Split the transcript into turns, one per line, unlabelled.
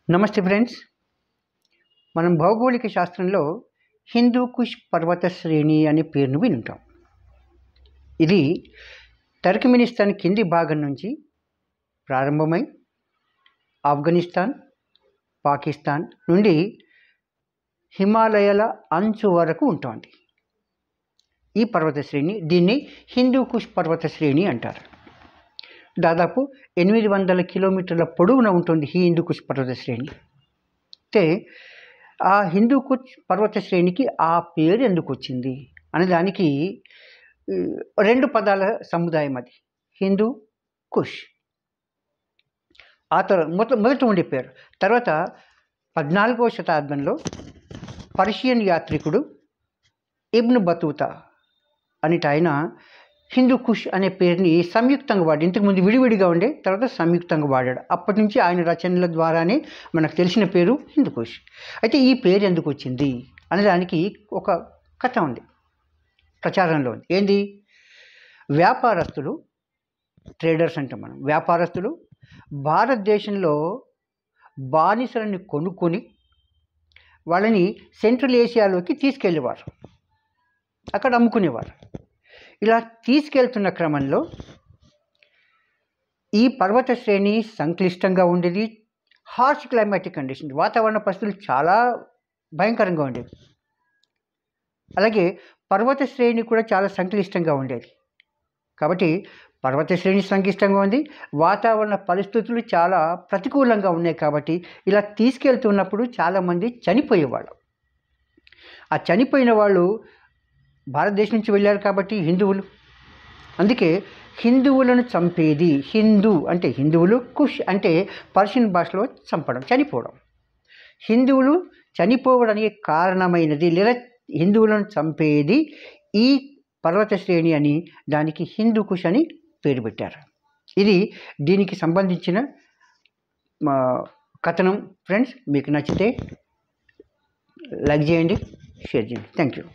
నమస్తే ఫ్రెండ్స్. మనం భౌగోళిక శాస్త్రంలో హిందూ కుష్ పర్వత శ్రేణి అనే పేరును వినుంటాం. ఇది టర్క్మెనిస్తాన్ కింది భాగం నుంచి ప్రారంభమై ఆఫ్ఘనిస్తాన్, పాకిస్తాన్ నుండి హిమాలయాల అంచు వరకు ఉంటుంది. ఈ పర్వత శ్రేణి దీన్ని హిందూ కుష్ పర్వత శ్రేణి అంటారు. దాదాపు 800 కిలోమీటర్ల పొడవున ఉంటుంది ఈ హిందూ కుష్ పర్వత శ్రేణి. అయితే ఆ హిందూ కుష్ పర్వత శ్రేణికి ఆ పేరు ఎందుకు వచ్చింది అనే దానికి రెండు పదాల సముదాయం అది, హిందూ కుష్. ఆ తర్వాత మొదట ఉండే పేరు. తర్వాత 14వ శతాబ్దంలో పర్షియన్ యాత్రికుడు ఇబ్న్ బతూతా అనేట ఆయన హిందూ కుష్ అనే పేరుని సంయుక్తంగా వాడాడు. ఇంతకుముందు విడివిడిగా ఉండే, తర్వాత సంయుక్తంగా వాడాడు. అప్పటి నుంచి ఆయన రచనల ద్వారానే మనకు తెలిసిన పేరు హిందూ కుష్. అయితే ఈ పేరు ఎందుకు వచ్చింది అనే దానికి ఒక కథ ఉంది, ప్రచారంలో ఉంది. ఏంది? వ్యాపారస్తులు, ట్రేడర్స్ అంటాం మనం, వ్యాపారస్తులు భారతదేశంలో బానిసలను కొనుక్కొని వాళ్ళని సెంట్రల్ ఏషియాలోకి తీసుకెళ్ళేవారు, అక్కడ అమ్ముకునేవారు. ఇలా తీసుకెళ్తున్న క్రమంలో ఈ పర్వత శ్రేణి సంక్లిష్టంగా ఉండేది. హార్ష్ క్లైమాటిక్ కండిషన్, వాతావరణ పరిస్థితులు చాలా భయంకరంగా ఉండేవి. అలాగే పర్వత శ్రేణి కూడా చాలా సంక్లిష్టంగా ఉండేది. కాబట్టి పర్వత శ్రేణి సంక్లిష్టంగా ఉంది, వాతావరణ పరిస్థితులు చాలా ప్రతికూలంగా ఉన్నాయి. కాబట్టి ఇలా తీసుకెళ్తున్నప్పుడు చాలామంది చనిపోయేవాళ్ళు. ఆ చనిపోయిన వాళ్ళు భారతదేశం నుంచి వెళ్ళారు కాబట్టి హిందువులు. అందుకే హిందువులను చంపేది, హిందూ అంటే హిందువులు, కుష్ అంటే పర్షియన్ భాషలో చంపడం, చనిపోవడం. హిందువులు చనిపోవడానికి కారణమైనది లేదా హిందువులను చంపేది ఈ పర్వత శ్రేణి అని, దానికి హిందూ కుష్ అని పేరు పెట్టారు. ఇది దీనికి సంబంధించిన కథనం. ఫ్రెండ్స్, మీకు నచ్చితే లైక్ చేయండి, షేర్ చేయండి. Thank you.